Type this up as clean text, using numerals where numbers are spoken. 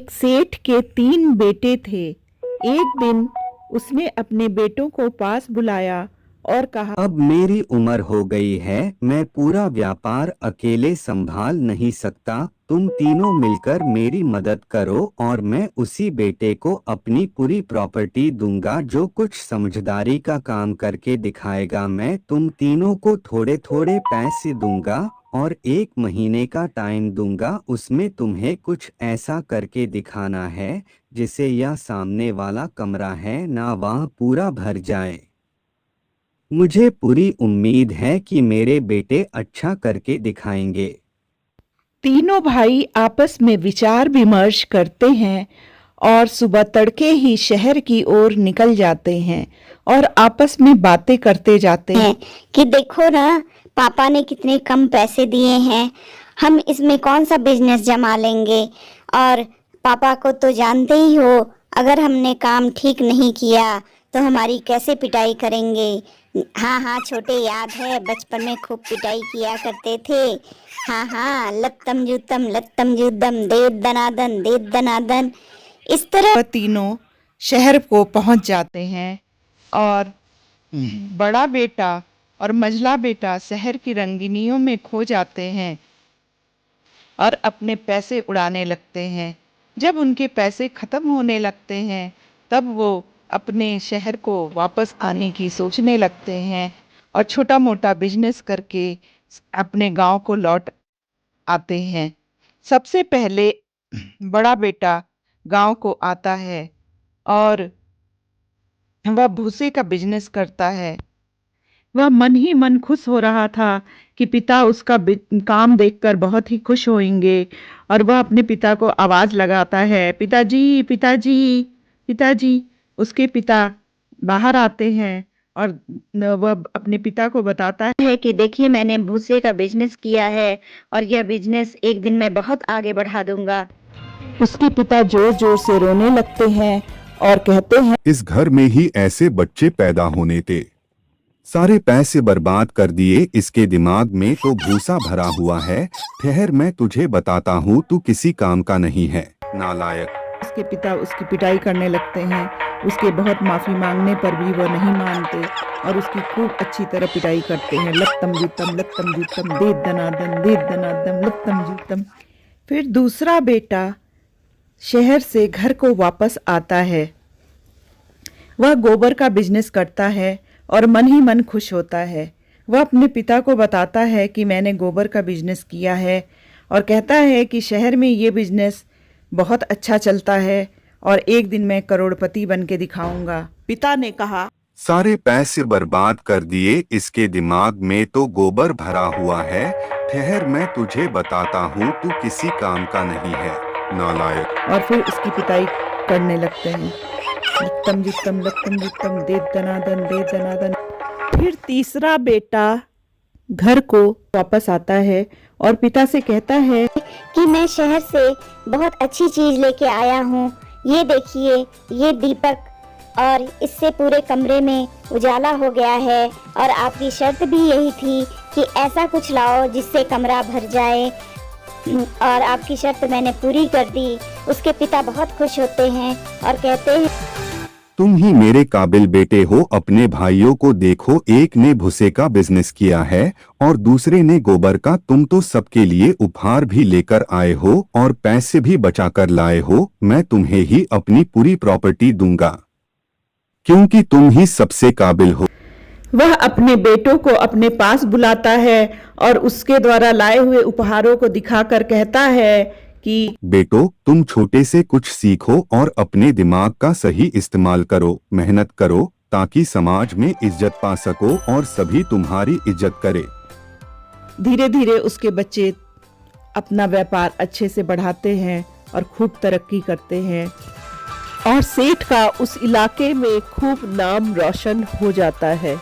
एक सेठ के 3 बेटे थे। एक दिन उसने अपने बेटों को पास बुलाया और कहा, अब मेरी उम्र हो गई है, मैं पूरा व्यापार अकेले संभाल नहीं सकता। तुम तीनों मिलकर मेरी मदद करो और मैं उसी बेटे को अपनी पूरी प्रॉपर्टी दूंगा जो कुछ समझदारी का काम करके दिखाएगा। मैं तुम तीनों को थोड़े थोड़े पैसे दूंगा और 1 महीने का टाइम दूंगा। उसमें तुम्हें कुछ ऐसा करके दिखाना है जिसे यह सामने वाला कमरा है ना वह पूरा भर जाए। मुझे पूरी उम्मीद है कि मेरे बेटे अच्छा करके दिखाएंगे। तीनों भाई आपस में विचार विमर्श करते हैं और सुबह तड़के ही शहर की ओर निकल जाते हैं और आपस में बातें करते जाते हैं कि देखो ना, पापा ने कितने कम पैसे दिए हैं, हम इसमें कौन सा बिजनेस जमा लेंगे। और पापा को तो जानते ही हो, अगर हमने काम ठीक नहीं किया तो हमारी कैसे पिटाई करेंगे। हाँ हाँ छोटे, याद है बचपन में खूब पिटाई किया करते थे। हाँ हाँ, लत्तम जूतम दे दनादन। इस तरह तीनों शहर को पहुंच जाते हैं और बड़ा बेटा और मझला बेटा शहर की रंगीनियों में खो जाते हैं और अपने पैसे उड़ाने लगते हैं। जब उनके पैसे खत्म होने लगते हैं तब वो अपने शहर को वापस आने की सोचने लगते हैं और छोटा मोटा बिजनेस करके अपने गांव को लौट आते हैं। सबसे पहले बड़ा बेटा गांव को आता है और वह भूसे का बिजनेस करता है। वह मन ही मन खुश हो रहा था कि पिता उसका काम देखकर बहुत ही खुश होंगे और वह अपने पिता को आवाज लगाता है, पिताजी पिताजी पिताजी। उसके पिता बाहर आते हैं और वह अपने पिता को बताता है कि देखिए, मैंने भूसे का बिजनेस किया है और यह बिजनेस एक दिन मैं बहुत आगे बढ़ा दूंगा। उसके पिता जोर जोर से रोने लगते हैं और कहते हैं, इस घर में ही ऐसे बच्चे पैदा होने थे, सारे पैसे बर्बाद कर दिए। इसके दिमाग में तो भूसा भरा हुआ है। ठहर, मैं तुझे बताता हूँ, तू किसी काम का नहीं है, नालायक। उसके पिता उसकी पिटाई करने लगते हैं। उसके बहुत माफी मांगने पर भी वह नहीं मानते और उसकी खूब अच्छी तरह पिटाई करते हैं। लत्तम जूतम दे दनादन लत्तम जूतम। फिर दूसरा बेटा शहर से घर को वापस आता है। वह गोबर का बिजनेस करता है और मन ही मन खुश होता है। वह अपने पिता को बताता है कि मैंने गोबर का बिजनेस किया है और कहता है कि शहर में ये बिजनेस बहुत अच्छा चलता है और एक दिन मैं करोड़पति बन के दिखाऊंगा। पिता ने कहा, सारे पैसे बर्बाद कर दिए। इसके दिमाग में तो गोबर भरा हुआ है। ठहर, मैं तुझे बताता हूँ, तू किसी काम का नहीं है, नालायक। और फिर उसकी पिटाई करने लगते हैं। लत्तम जितम दे दनादन। फिर तीसरा बेटा घर को वापस आता है और पिता से कहता है कि मैं शहर से बहुत अच्छी चीज लेके आया हूँ। ये देखिए, ये दीपक, और इससे पूरे कमरे में उजाला हो गया है। और आपकी शर्त भी यही थी कि ऐसा कुछ लाओ जिससे कमरा भर जाए, और आपकी शर्त मैंने पूरी कर दी। उसके पिता बहुत खुश होते हैं और कहते हैं, तुम ही मेरे काबिल बेटे हो। अपने भाइयों को देखो, एक ने भूसे का बिजनेस किया है और दूसरे ने गोबर का। तुम तो सबके लिए उपहार भी लेकर आए हो और पैसे भी बचाकर लाए हो। मैं तुम्हें ही अपनी पूरी प्रॉपर्टी दूंगा क्योंकि तुम ही सबसे काबिल हो। वह अपने बेटों को अपने पास बुलाता है और उसके द्वारा लाए हुए उपहारों को दिखाकर कहता है कि बेटो, तुम छोटे से कुछ सीखो और अपने दिमाग का सही इस्तेमाल करो, मेहनत करो ताकि समाज में इज्जत पा सको और सभी तुम्हारी इज्जत करे। धीरे धीरे उसके बच्चे अपना व्यापार अच्छे से बढ़ाते हैं और खूब तरक्की करते हैं और सेठ का उस इलाके में खूब नाम रोशन हो जाता है।